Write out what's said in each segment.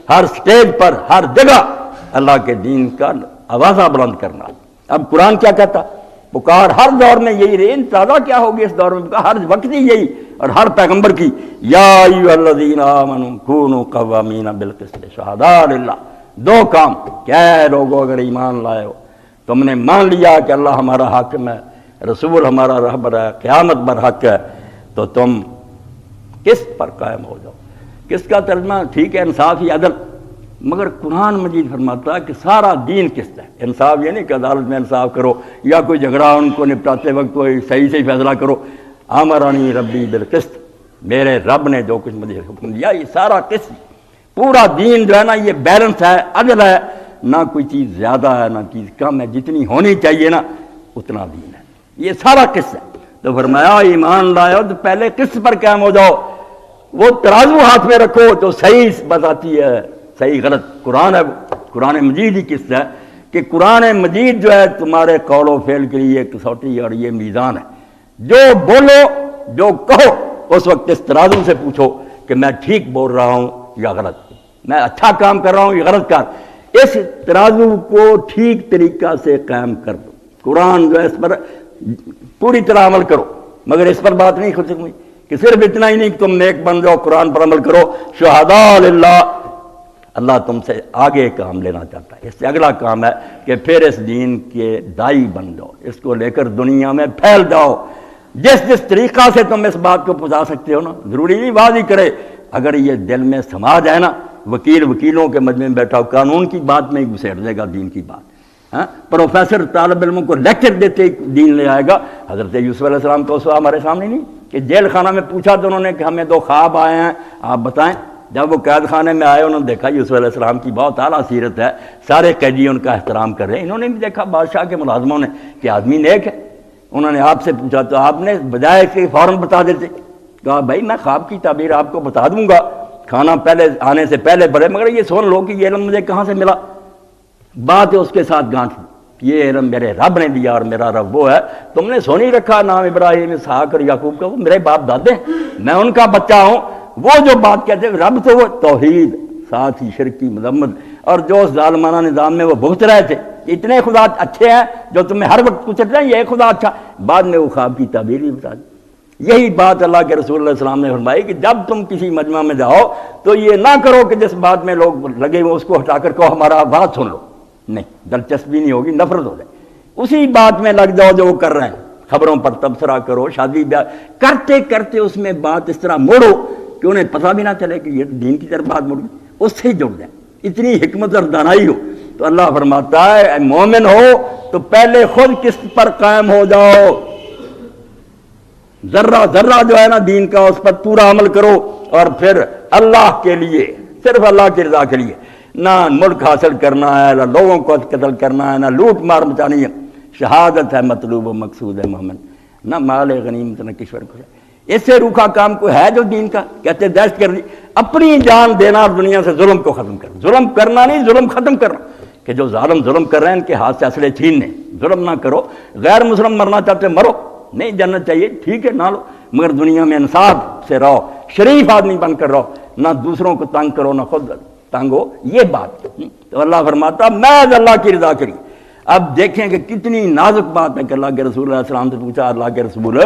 ہر stage پر ہر جگہ اللہ کے دین کا آوازہ بلند کرنا۔ اب قرآن کیا کہتا؟ پکار ہر دور میں یہی رہی، تازہ کیا ہوگی اس دور میں؟ ہر وقت ہی یہی، اور ہر پیغمبر کی یا ایھا الذین آمنوا کونوا قوامین بالقسط شہداء للہ۔ دو کام کہ اے لوگو اگر ایمان لائے ہو، تم نے مان لیا کہ اللہ ہمارا حاکم ہے، رسول ہمارا رہبر ہے، قیامت برحق ہے، تو تم کس پر قائم ہو جاؤ۔ کس کا ترجمہ ٹھیک ہے انصاف ہی عدل، مگر قرآن مجید فرماتا ہے کہ سارا دین قسط ہے۔ انصاف یہ نہیں کہ عدالت میں انصاف کرو یا کوئی جھگڑا ان کو نپٹاتے وقت کوئی صحیح سے فیصلہ کرو۔ امرنی ربی بالقسط، میرے رب نے جو کچھ مجھے حکم دیا یہ سارا قسط، پورا دین جو ہے نا یہ بیلنس ہے، عدل ہے، نہ کوئی چیز زیادہ ہے نہ چیز کم ہے، جتنی ہونی چاہیے نا اتنا دین ہے، یہ سارا قسط ہے۔ تو فرمایا ایمان لائے ہو تو پہلے قسط پر قائم ہو جاؤ، وہ ترازو ہاتھ میں رکھو تو صحیح بتاتی ہے، صحیح غلط قرآن ہے، قرآن مجید ہی قسط ہے کہ قرآن مجید جو ہے تمہارے قول و فعل کے لیے کسوٹی اور یہ میزان ہے۔ جو بولو جو کہو اس وقت اس ترازو سے پوچھو کہ میں ٹھیک بول رہا ہوں یا غلط، میں اچھا کام کر رہا ہوں یا غلط کر، اس ترازو کو ٹھیک طریقہ سے قائم کر دو۔ قرآن جو ہے اس پر پوری طرح عمل کرو، مگر اس پر بات نہیں ختم ہوئی کہ صرف اتنا ہی نہیں کہ تم نیک بن جاؤ، قرآن پر عمل کرو، شہداء للہ، اللہ تم سے آگے کام لینا چاہتا ہے۔ اس سے اگلا کام ہے کہ پھر اس دین کے دائی بن جاؤ، اس کو لے کر دنیا میں پھیل جاؤ، جس طریقہ سے تم اس بات کو پہنچا سکتے ہو نا، ضروری نہیں واضح کرے، اگر یہ دل میں سما جائے نا، وکیلوں کے مجمع میں بیٹھا ہو قانون کی بات میں ہی گھسیٹ دے گا دین کی بات، پروفیسر طالب علموں کو لیکچر دیتے دین لے آئے گا۔ حضرت یوسف علیہ السلام کا اسوہ ہمارے سامنے نہیں کہ جیل خانہ میں پوچھا تو انہوں نے کہ ہمیں 2 خواب آئے ہیں آپ بتائیں۔ جب وہ قید خانے میں آئے انہوں نے دیکھا یوسف علیہ السلام کی بہت اعلیٰ سیرت ہے، سارے قیدی ان کا احترام کر رہے ہیں، انہوں نے بھی دیکھا بادشاہ کے ملازموں نے کہ آدمی نیک ہے، انہوں نے آپ سے پوچھا تو آپ نے بجائے کہ فوراً بتا دیتے، کہا بھائی میں خواب کی تعبیر آپ کو بتا دوں گا، کھانا پہلے آنے سے پہلے بڑھے، مگر یہ سن لو کہ یہ علم مجھے کہاں سے ملا۔ بات ہے اس کے ساتھ گانٹھ، یہ علم میرے رب نے دیا اور میرا رب وہ ہے، تم نے سو نہیں رکھا نام ابراہیم اسحاق اور یعقوب کا، وہ میرے باپ دادے ہیں، میں ان کا بچہ ہوں۔ وہ جو بات کہتے ہیں رب تو وہ توحید، ساتھ ہی شرک کی مذمت، اور جو اس ظالمانہ نظام میں وہ بھگت رہے تھے، اتنے خدا اچھے ہیں جو تمہیں ہر وقت کچھ رہے ہیں، یہ خدا اچھا، بعد میں وہ خواب کی تعبیر بھی بتا دی۔ یہی بات اللہ کے رسول علیہ السلام نے فرمائی کہ جب تم کسی مجمع میں جاؤ تو یہ نہ کرو کہ جس بات میں لوگ لگے ہوئے اس کو ہٹا کر کہو ہمارا بات سن لو، نہیں، دلچسپی نہیں ہوگی، نفرت ہو جائے، اسی بات میں لگ جاؤ جو وہ کر رہے ہیں۔ خبروں پر تبصرہ کرو، شادی بیاہ کرتے کرتے اس میں بات اس طرح موڑو کہ انہیں پتہ بھی نہ چلے کہ یہ دین کی طرف بات مڑ گئی، اس سے ہی جڑ جائیں، اتنی حکمت اور دانائی ہو۔ تو اللہ فرماتا ہے اے مومن ہو تو پہلے خود قسط پر قائم ہو جاؤ، ذرہ ذرہ جو ہے نا دین کا اس پر پورا عمل کرو، اور پھر اللہ کے لیے، صرف اللہ کی رضا کے لیے، نہ ملک حاصل کرنا ہے، نہ لوگوں کو قتل کرنا ہے، نہ لوٹ مار مچانی ہے، شہادت ہے مطلوب و مقصود ہے مومن، نہ مال غنیمت نہ کشور کو۔ اس سے روکھا کام کوئی ہے جو دین کا؟ کہتے ہیں دہشت گردی، اپنی جان دینا اور دنیا سے ظلم کو ختم کرنا، ظلم کرنا نہیں ظلم ختم کرنا، کہ جو ظالم ظلم کر رہے ہیں ان کے ہاتھ سے اسلحے چھیننے، ظلم نہ کرو، غیر مسلم مرنا چاہتے مرو، نہیں جاننا چاہیے ٹھیک ہے نہ لو، مگر دنیا میں انصاف سے رہو، شریف آدمی بن کر رہو، نہ دوسروں کو تنگ کرو نہ خود تنگ ہو، یہ بات۔ تو اللہ فرماتا محض اللہ کی رضا کری۔ اب دیکھیں کہ کتنی نازک بات ہے کہ اللہ کے رسول علیہ السلام سے پوچھا، اللہ کے رسول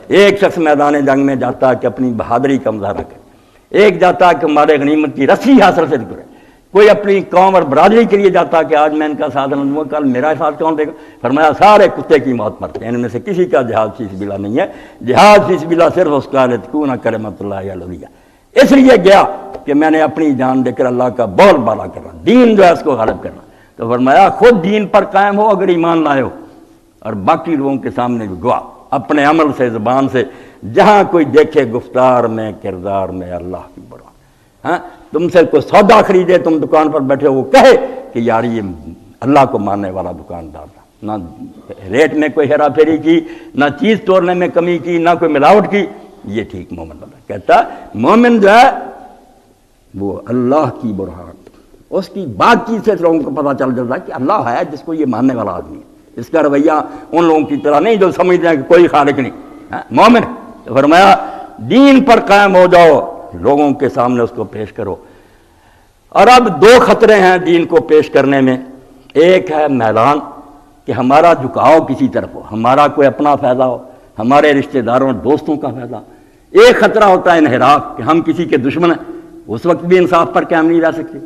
ایک شخص میدان جنگ میں جاتا ہے کہ اپنی بہادری کا مظاہرہ کرے، ایک جاتا ہے کہ مال غنیمت کی رسی حاصل سے کرے، کوئی اپنی قوم اور برادری کے لیے جاتا کہ آج میں ان کا ساتھ دوں گا، کل میرا ساتھ کون دے گا؟ فرمایا سارے کتے کی موت مرتے ہیں، ان میں سے کسی کا جہاد فی سبیل اللہ نہیں ہے، جہاد فی سبیل اللہ صرف اس کا لتکون کلمۃ اللہ علیہ، اس لیے گیا کہ میں نے اپنی جان دے کر اللہ کا بول بالا کرنا، دین جو ہے اس کو غالب کرنا۔ تو فرمایا خود دین پر قائم ہو اگر ایمان لائے ہو، اور باقی لوگوں کے سامنے بھی گواہ، اپنے عمل سے زبان سے، جہاں کوئی دیکھے گفتار میں کردار میں اللہ کی بڑا، ہاں تم سے کوئی سودا خریدے، تم دکان پر بیٹھے وہ کہے کہ یار یہ اللہ کو ماننے والا دکاندار تھا، نہ ریٹ میں کوئی ہیرا پھیری کی، نہ چیز توڑنے میں کمی کی، نہ کوئی ملاوٹ کی، یہ ٹھیک مومن بنا۔ کہتا مومن جو ہے وہ اللہ کی برہان، اس کی بات چیت سے لوگوں کو پتہ چل جاتا ہے کہ اللہ ہے جس کو یہ ماننے والا آدمی ہے، اس کا رویہ ان لوگوں کی طرح نہیں جو سمجھتے ہیں کہ کوئی خالق نہیں، مومن۔ تو فرمایا دین پر قائم ہو جاؤ، لوگوں کے سامنے اس کو پیش کرو، اور اب دو خطرے ہیں دین کو پیش کرنے میں. ایک ہے میلان کہ ہمارا جھکاؤ کسی طرف ہو، ہمارا کوئی اپنا فائدہ ہو، ہمارے رشتہ داروں دوستوں کا فائدہ. ایک خطرہ ہوتا ہے انحراف کہ ہم کسی کے دشمن ہیں. اس وقت بھی انصاف پر قائم نہیں رہ سکتے.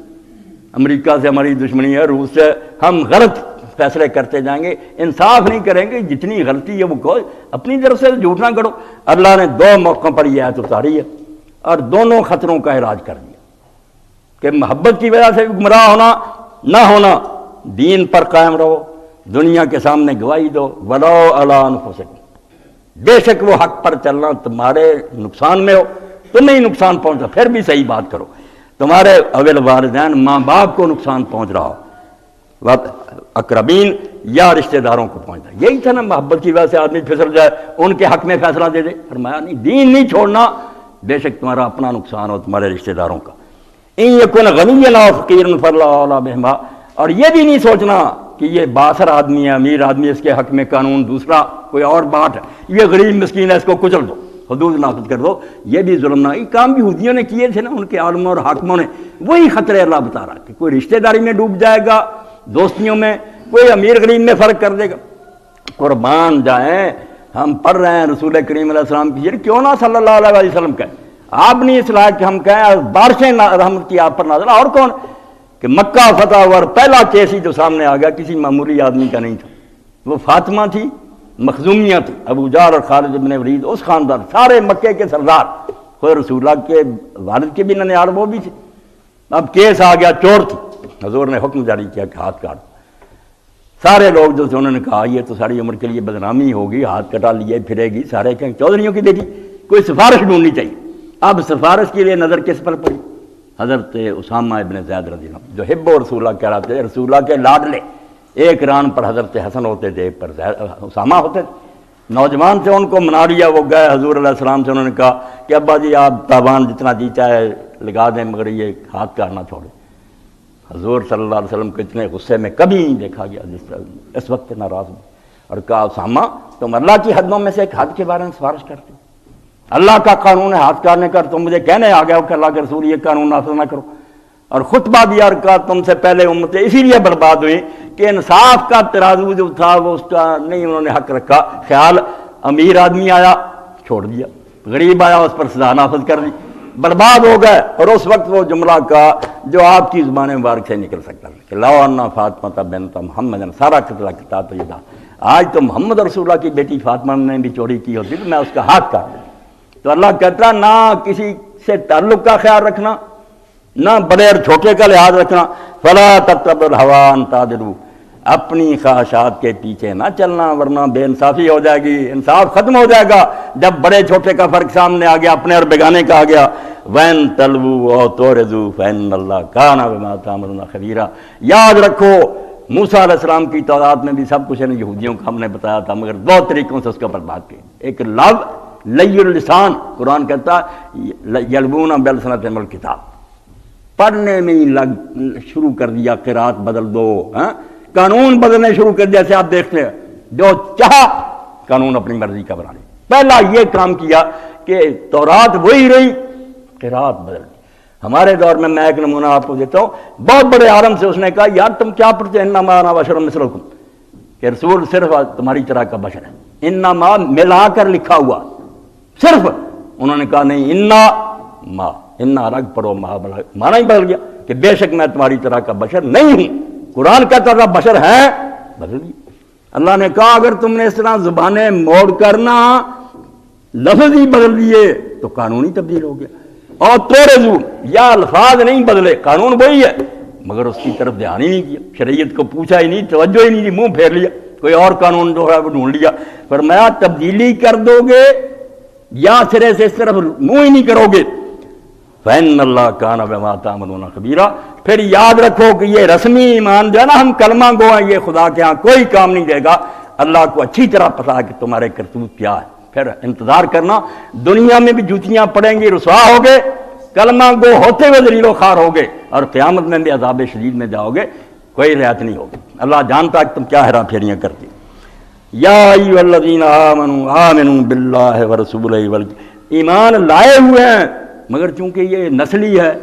امریکہ سے ہماری دشمنی ہے، روس سے، ہم غلط فیصلے کرتے جائیں گے، انصاف نہیں کریں گے. جتنی غلطی ہے وہ کہو، اپنی طرف سے جھوٹ نہ کرو. اللہ نے دو موقعوں پر یہ آیت اتاری ہے اور دونوں خطروں کا علاج کر دیا کہ محبت کی وجہ سے گمراہ ہونا نہ ہونا، دین پر قائم رہو، دنیا کے سامنے گواہی دو. ولو علی انفسکم، بے شک وہ حق پر چلنا تمہارے نقصان میں ہو، تمہیں ہی نقصان پہنچا، پھر بھی صحیح بات کرو. تمہارے اول والدین ماں باپ کو نقصان پہنچ رہا ہو، اقربین یا رشتہ داروں کو پہنچتا. یہی تھا نا، محبت کی وجہ سے آدمی پھسل جائے، ان کے حق میں فیصلہ دے دے. فرمایا نہیں، دین نہیں چھوڑنا، بے شک تمہارا اپنا نقصان ہو، تمہارے رشتہ داروں کا. ان یکن غنیا او فقیرا فلا اولی بہما، اور یہ بھی نہیں سوچنا کہ یہ باثر آدمی ہے، امیر آدمی، اس کے حق میں قانون دوسرا کوئی اور بات ہے، یہ غریب مسکین ہے، اس کو کچل دو، حدود نافذ کر دو. یہ بھی ظلم نہ. یہ کام بھی یہودیوں نے کیے تھے نا، ان کے عالموں اور حاکموں نے. وہی خطرے اللہ بتا رہا کہ کوئی رشتہ داری میں ڈوب جائے گا، دوستیوں میں، کوئی امیر غریب میں فرق کر دے گا. قربان جائیں، ہم پڑھ رہے ہیں رسول کریم علیہ السلام کی، کیوں نہ صلی اللہ علیہ وسلم کہیں. آپ نہیں اس لائق کہ ہم کہیں بارشیں رحمت کی آپ پر نازل. اور کون کہ مکہ فتح ہوا اور پہلا کیس ہی جو سامنے آ گیا کسی معمولی آدمی کا نہیں تھا. وہ فاطمہ تھی، مخزومیہ تھی، ابو جہل اور خالد بن ولید، اس خاندان، سارے مکے کے سردار، خود رسول اللہ کے والد کے بھی ننیال وہ بھی تھے. اب کیس آ گیا، چور تھی. حضور نے حکم جاری کیا کہ ہاتھ کاٹ. سارے لوگ جو تھے انہوں نے کہا یہ تو ساری عمر کے لیے بدنامی ہوگی، ہاتھ کٹا لیے پھرے گی. سارے کہیں چودھریوں کی بیٹی، کوئی سفارش ڈھونڈنی چاہیے. اب سفارش کے لیے نظر کس پر پڑی؟ حضرت اسامہ ابن زید رضی اللہ عنہ، جو حب و رسول اللہ کہلاتے تھے، رسول اللہ کے لاڈلے. ایک ران پر حضرت حسن ہوتے تھے، ایک پر اسامہ ہوتے تھے. نوجوان سے ان کو منا لیا. وہ گئے حضور علیہ السلام سے، انہوں نے کہا کہ ابا جی آپ تاوان جتنا جی چاہے لگا دیں، مگر یہ ہاتھ کاٹنا چھوڑیں. حضور صلی اللہ علیہ وسلم کو اتنے غصے میں کبھی نہیں دیکھا گیا جس طرح اس وقت ناراض ہوئے اور کہا اسامہ تم اللہ کی حدوں میں سے ایک حد کے بارے میں سفارش کرتے، اللہ کا قانون ہے ہاتھ کاٹنے کا، تم مجھے کہنے آ گیا ہو کہ اللہ کے رسول یہ قانون نافذ نہ کرو. اور خطبہ دیا اور کہا تم سے پہلے امتیں اسی لیے برباد ہوئی کہ انصاف کا ترازو جو تھا وہ اس کا نہیں انہوں نے حق رکھا. خیال امیر آدمی آیا چھوڑ دیا، غریب آیا اس پر سزا نافذ کر دی، برباد ہو گئے. اور اس وقت وہ جملہ کا جو آپ کی زبان مبارک سے نکل سکتا ہے کہ لا انا فاطمہ بنت محمد سارا قتلہ کتا تو یہ تھا، آج تو محمد رسول اللہ کی بیٹی فاطمہ نے بھی چوری کی ہوتی تو میں اس کا ہاتھ کاٹ دوں. تو اللہ کہتا نہ کسی سے تعلق کا خیال رکھنا، نہ بڑے اور چھوٹے کا لحاظ رکھنا. فلا تتبعوا الهوى ان تعدلوا، اپنی خواہشات کے پیچھے نہ چلنا ورنہ بے انصافی ہو جائے گی، انصاف ختم ہو جائے گا. جب بڑے چھوٹے کا فرق سامنے آ گیا، اپنے اور بیگانے کا آ گیا. وَإِن تَلْوُوا أَوْ تُعْرِضُوا فَإِنَّ اللَّهَ كَانَ بِمَا تَعْمَلُونَ خَبِيرًا. یاد رکھو موسیٰ علیہ السلام کی تورات میں بھی سب کچھ ہے، یہودیوں کو ہم نے بتایا تھا، مگر دو طریقوں سے اس کا برباد کیا. ایک لو لی اللسان، قرآن کہتا ہے یلبون بلسنتہم الکتاب، پڑھنے میں ہی شروع کر دیا، قرات بدل دو، قانون بدلنے شروع کر دیا. جیسے آپ دیکھتے ہیں جو چاہا قانون اپنی مرضی کا بنا لیا. پہلا یہ کام کیا کہ تورات وہی رہی، قرات بدل دی. ہمارے دور میں ایک نمونہ آپ کو دیتا ہوں، بہت بڑے عالم سے اس نے کہا یار تم کیا پڑھتے ہیں انما انا بشر مثلکم، کہ رسول صرف تمہاری طرح کا بشر ہے. انما ملا کر لکھا ہوا صرف. انہوں نے کہا نہیں، انا رگ پڑھو، مانا ہی بدل گیا کہ بے شک میں تمہاری طرح کا بشر نہیں ہوں. قرآن کا طرح بشر ہے، بدل گیا. اللہ نے کہا اگر تم نے اس طرح زبانیں موڑ کرنا لفظ ہی بدل دیے تو قانون ہی تبدیل ہو گیا. اور تورزو یا الفاظ نہیں بدلے، قانون وہی ہے، مگر اس کی طرف دھیان ہی نہیں کیا، شریعت کو پوچھا ہی نہیں، توجہ ہی نہیں دی، منہ پھیر لیا، کوئی اور قانون جو ہے وہ ڈھونڈ لیا. فرمایا تبدیلی کر دو گے یا سرے سے اس طرف منہ ہی نہیں کرو گے. فَإِنَّ اللَّهَ كَانَ بِمَا تَعْمَلُونَ خَبِيرًا. پھر یاد رکھو کہ یہ رسمی ایمان جو ہے نا، ہم کلمہ گو ہیں، یہ خدا کے ہاں کوئی کام نہیں دے گا. اللہ کو اچھی طرح پتا ہے کہ تمہارے کرتوت کیا ہے. پھر انتظار کرنا، دنیا میں بھی جوتیاں پڑیں گی، رسوا ہوگے، کلمہ گو ہوتے ہوئے ذلیل و خوار ہوگے، اور قیامت میں بھی عذاب شدید میں جاؤ گے، کوئی رعایت نہیں ہوگی. اللہ جانتا ہے کہ تم کیا ہیرا پھیریاں کرتی. یا ایھا الذین آمنوا آمنوا باللہ ورسولہ، ایمان لائے ہوئے ہیں مگر چونکہ یہ نسلی ہے،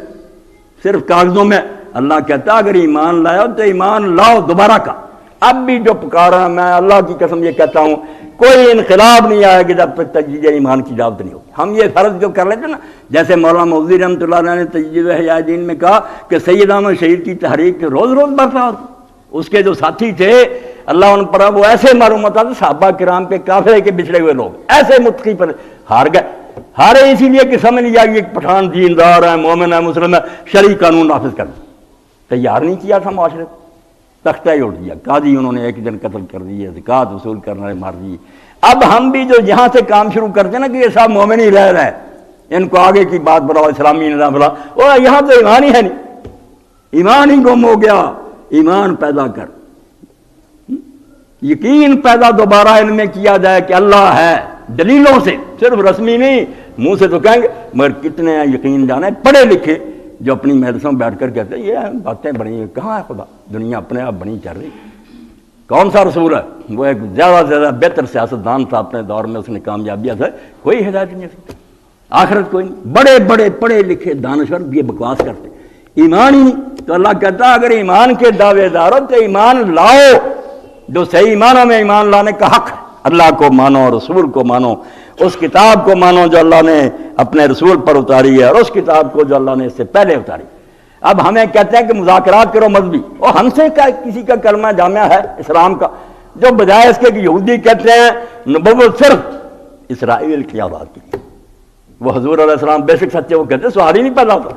صرف کاغذوں میں. اللہ کہتا اگر ایمان لاؤ تو ایمان لاؤ دوبارہ کا. اب بھی جو پکارا میں اللہ کی قسم یہ کہتا ہوں کوئی انقلاب نہیں آئے گا جب تک تجدید ایمان کی دعوت نہیں ہوگی. ہم یہ فرض جو کر لیتے نا، جیسے مولانا مودودی رحمۃ اللہ علیہ نے تجدید احیاء دین میں کہا کہ سید احمد شہید کی تحریک روز روز برپا ہوتی. اس کے جو ساتھی تھے اللہ ان پر وہ ایسے معلوم ہوتا تھا صحابہ کرام کے کافرے کے بچھڑے ہوئے لوگ ایسے متقی پر ہار گئے. ہارے اسی لیے کہ سمجھ لیا کہ ایک پٹھان دیندار ہے، مومن ہے، مسلم ہے، شرعی قانون نافذ کرنا تیار نہیں کیا تھا. معاشرے تختہ ہی اٹھ دیا. قاضی انہوں نے ایک دن قتل کر دیے، زکوٰۃ وصول کرنا مار دی. اب ہم بھی جو یہاں سے کام شروع کرتے ہیں نا کہ یہ سب مومن ہی رہ رہے ہیں، ان کو آگے کی بات بڑھاؤ، اسلامی نظام بڑھاؤ، اور یہاں تو ایمان ہی ہے نہیں. ایمان ہی گم ہو گیا. ایمان پیدا کر، یقین پیدا دوبارہ ان میں کیا جائے کہ اللہ ہے، دلیلوں سے، صرف رسمی نہیں، منہ سے تو کہیں گے مگر کتنے ہیں یقین جانے پڑھے لکھے جو اپنی مجلسوں میں بیٹھ کر کہتے ہیں یہ باتیں بنی ہیں. کہاں ہے خدا؟ دنیا اپنے آپ بنی چل رہی. کون سا رسول ہے؟ وہ ایک زیادہ سے زیادہ بہتر سیاستدان تھا اپنے دور میں، اس نے کامیابی حاصل، کوئی ہدایت نہیں ہے، آخرت کوئی نہیں. بڑے بڑے پڑھے لکھے دانشور یہ بکواس کرتے، ایمان ہی نہیں. تو اللہ کہتا اگر ایمان کے دعوے دار ہو تو ایمان لاؤ. جو صحیح ایمانوں میں ایمان لانے کا حق ہے، اللہ کو مانو، رسول کو مانو، اس کتاب کو مانو جو اللہ نے اپنے رسول پر اتاری ہے، اور اس کتاب کو جو اللہ نے اس سے پہلے اتاری. اب ہمیں کہتے ہیں کہ مذاکرات کرو مذہبی، اور ہم سے کسی کا کلمہ جامعہ ہے اسلام کا، جو بجائے اس کے کہ یہودی کہتے ہیں نبوت صرف اسرائیل کی اولاد کی. وہ حضور علیہ السلام بے شک سچے، وہ کہتے ہیں سواری نہیں پیدا ہوتا،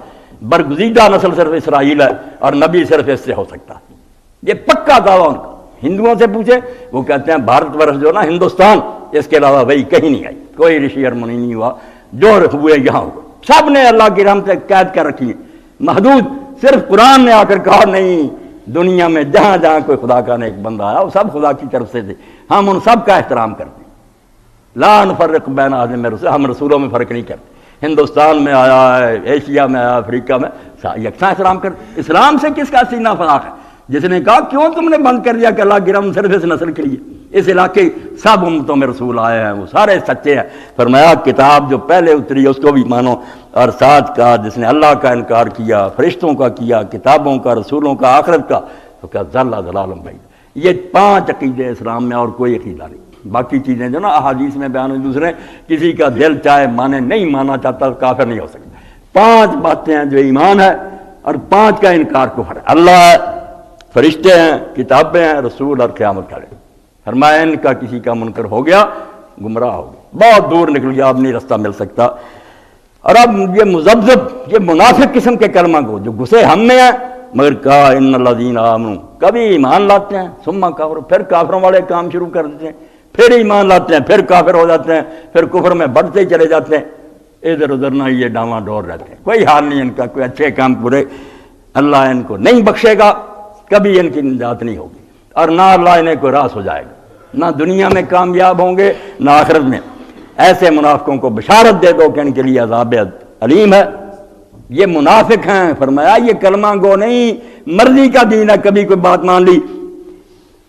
برگزیدہ نسل صرف اسرائیل ہے اور نبی صرف اس سے ہو سکتا ہے. یہ پکا دعویٰ ان کا. ہندوؤں سے پوچھے وہ کہتے ہیں بھارت ورش جو نا ہندوستان، اس کے علاوہ وہی کہیں نہیں آئی، کوئی رشی اور منی نہیں ہوا، جو ہوئے یہاں ہوئے. سب نے اللہ کی رحمت سے قید کر رکھی ہے محدود. صرف قرآن نے آ کر کہا نہیں، دنیا میں جہاں جہاں کوئی خدا کا نیک بندہ آیا وہ سب خدا کی طرف سے تھے، ہم ان سب کا احترام کرتے ہیں. لا نفرق بین احد من رسول، ہم رسولوں میں فرق نہیں کرتے. ہندوستان میں آیا ہے، ایشیا میں آیا، افریقہ میں، یکساں احترام کرتے. اسلام سے کس کا سینہ فراخ ہے؟ جس نے کہا کیوں تم نے بند کر دیا کہ اللہ کی رحمت صرف اس نسل کے لیے، اس علاقے سب امتوں میں رسول آئے ہیں، وہ سارے سچے ہیں. فرمایا کتاب جو پہلے اتری اس کو بھی مانو، اور ساتھ کہا جس نے اللہ کا انکار کیا، فرشتوں کا کیا، کتابوں کا، رسولوں کا، آخرت کا، تو کہا ضل ضلال بعید. یہ 5 عقیدے اسلام میں، اور کوئی عقیدہ نہیں. باقی چیزیں جو نا احادیث میں بیان ہوئی دوسرے، کسی کا دل چاہے مانے، نہیں مانا چاہتا کافر نہیں ہو سکتا. 5 باتیں ہیں جو ایمان ہے، اور 5 کا انکار کفر ہے. اللہ ہے، فرشتے ہیں، کتابیں ہیں، رسول اور قیامت کا دن. فرمایا ان کا کسی کا منکر ہو گیا، گمراہ ہو گیا، بہت دور نکل گیا، اب نہیں رستہ مل سکتا. اور اب یہ مذبذب، یہ منافق قسم کے کلمہ کو جو گھسے ہم میں ہیں، مگر کہا ان الذین آمنوا، کبھی ایمان لاتے ہیں ثم کفر، پھر کافروں والے کام شروع کر دیتے ہیں، پھر ایمان لاتے ہیں، پھر کافر ہو جاتے ہیں، پھر کفر میں بڑھتے ہی چلے جاتے ہیں. ادھر ادھر نہ یہ ڈاواں ڈور رہتے ہیں، کوئی حال نہیں ان کا، کوئی اچھے کام برے. اللہ ان کو نہیں بخشے گا، کبھی ان کی نجات نہیں ہوگی، اور نہ اللہ انہیں کو راس ہو جائے گا، نہ دنیا میں کامیاب ہوں گے نہ آخرت میں. ایسے منافقوں کو بشارت دے دو کہ ان کے لیے عذاب علیم ہے. یہ منافق ہیں. فرمایا یہ کلمہ گو نہیں، مرضی کا دین ہے، کبھی کوئی بات مان لی،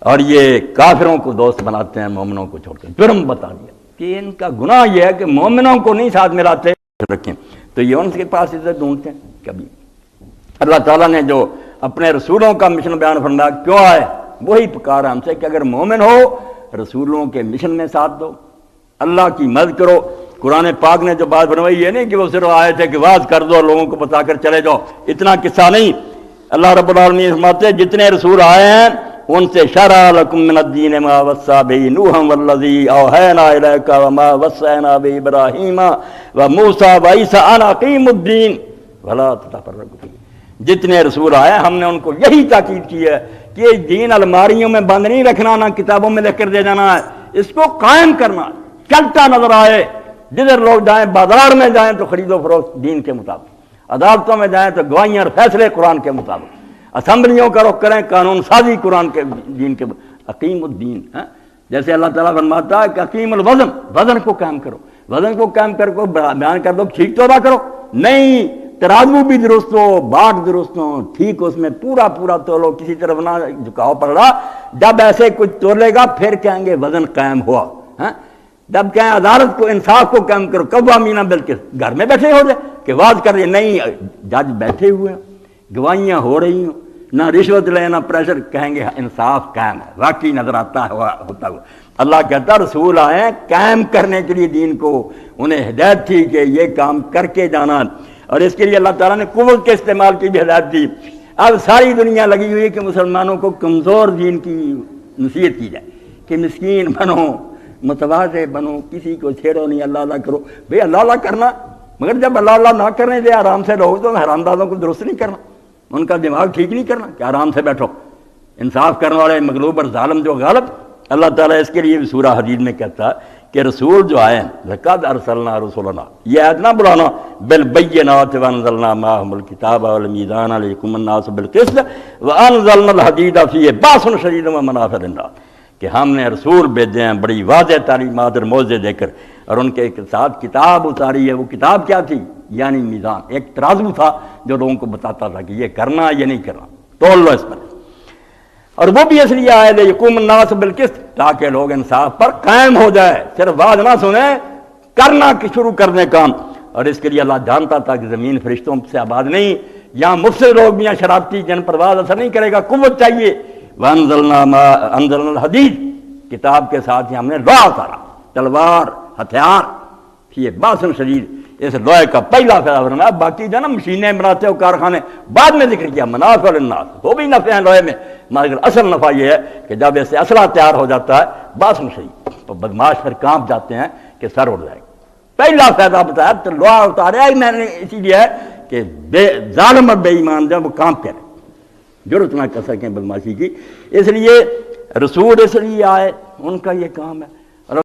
اور یہ کافروں کو دوست بناتے ہیں، مومنوں کو چھوڑ کر. جرم بتا دیا کہ ان کا گناہ یہ ہے کہ مومنوں کو نہیں ساتھ ملاتے رکھیں، تو یہ ان کے پاس عزت ڈھونڈتے ہیں. کبھی اللہ تعالیٰ نے جو اپنے رسولوں کا مشن بیان فرمایا، کیوں آئے؟ وہی پکارا ہم سے کہ اگر مومن ہو رسولوں کے مشن میں ساتھ دو، اللہ کی مدد کرو. قرآن پاک نے جو بات بنوائی یہ نہیں کہ وہ صرف آئے تھے کہ واز کر دو، لوگوں کو بتا کر چلے جاؤ، اتنا قصہ نہیں. اللہ رب العالمین فرماتے ہیں جتنے رسول آئے ہیں ان سے شرع لکم من الدین ما وصى به نوحا والذی اوحینا الیک وما وصینا به ابراہیم وموسیٰ وعیسیٰ ان اقیموا الدین ولا تتفرقوا فیہ. جتنے رسول آئے ہم نے ان کو یہی تاکید کی ہے کہ یہ دین الماریوں میں بند نہیں رکھنا، نہ کتابوں میں لکھ کر دے جانا ہے، اس کو قائم کرنا، چلتا نظر آئے. جدھر لوگ جائیں، بازار میں جائیں تو خرید و فروخت دین کے مطابق، عدالتوں میں جائیں تو گواہیاں اور فیصلے قرآن کے مطابق، اسمبلیوں کا رخ کریں قانون سازی قرآن کے دین کے. اقیم الدین، جیسے اللہ تعالیٰ فرماتا ہے کہ اقیم الوزن، وزن کو قائم کرو، وزن کو قائم کر کو بیان کر دو، ٹھیک تو نہ کرو، نہیں ترازو بھی درست ہو، باٹ درست ہو، ٹھیک اس میں پورا پورا تولو، کسی طرف نہ جھکاؤ پڑ رہا. جب ایسے کچھ تولے گا پھر کہیں گے وزن قائم ہوا. جب کہیں عدالت کو، انصاف کو قائم کرو، قوامین بالقسط، گھر میں بیٹھے ہو جائے کہ واز کر رہے، نہیں جج بیٹھے ہوئے ہیں. گواہیاں ہو رہی ہوں، نہ رشوت لے نہ پریشر، کہیں گے انصاف قائم ہے، واقعی نظر آتا ہے ہوتا ہوا۔ اللہ کہتا رسول آئے ہیں قائم کرنے کے لیے دین کو، انہیں ہدایت تھی کہ یہ کام کر کے جانا، اور اس کے لیے اللہ تعالیٰ نے قوت کے استعمال کی بھی ہدایت دی۔ اب ساری دنیا لگی ہوئی ہے کہ مسلمانوں کو کمزور دین کی نصیحت کی جائے کہ مسکین بنو، متواضع بنو، کسی کو چھیڑو نہیں، اللہ اللہ کرو۔ بھئی اللہ اللہ کرنا، مگر جب اللہ اللہ نہ کرنے دے آرام سے رہو تو حرام دادوں کو درست نہیں کرنا، ان کا دماغ ٹھیک نہیں کرنا کہ آرام سے بیٹھو۔ انصاف کرنے والے مغلوب اور ظالم جو غالب، اللہ تعالیٰ اس کے لیے بھی سورہ حدید میں کہتا ہے کہ رسول جو آئے لقد ارسلنا رسولنا، یہ عہد نہ بلانا، بالبینات وانزلنا معهم الکتاب والمیزان لیقوم الناس بالقسط وانزلنا الحدید فیہ باس شدید ومنافع للناس، کہ ہم نے رسول بھیجے ہیں بڑی واضح تعلیمات اور موعظے دے کر، اور ان کے ساتھ کتاب اتاری ہے۔ وہ کتاب کیا تھی؟ یعنی میزان، ایک ترازو تھا جو لوگوں کو بتاتا تھا کہ یہ کرنا یہ نہیں کرنا، تول لو اس پر۔ اور وہ بھی اس لیے آئے تھے یقوم الناس بالقسط، تاکہ لوگ انصاف پر قائم ہو جائے، صرف بات نہ سنیں، کرنا شروع کر دیں کام۔ اور اس کے لیے اللہ جانتا تھا کہ زمین فرشتوں سے آباد نہیں، یہاں مفسد لوگ بھی ہیں، شرارتی، جن پر واز اثر نہیں کرے گا، قوت چاہیے۔ وانزلنا الحدید، کتاب کے ساتھ ہی ہم نے لوہا اتارا، تلوار، ہتھیار، یہ باسن شدید، اس لوہے کا پہلا فائدہ فرمایا۔ باقی جو نا مشینیں بناتے ہو، کارخانے، بعد میں ذکر کیا منافع للناس، وہ بھی نفع ہیں لوہے میں، مگر اصل نفع یہ ہے کہ جب اس سے اسلحہ تیار ہو جاتا ہے باسن شدید، تو بدماش پھر کانپ جاتے ہیں کہ سر اڑ جائے گا۔ پہلا فائدہ بتایا تو لوہا اتارا ہی میں نے اسی لیے ہے کہ ظالم اور بے ایمان جب وہ کانپ کرے، ضرورت نہ کر سکیں بدماشی کی۔ اس لیے رسول اس لیے آئے، ان کا یہ کام ہے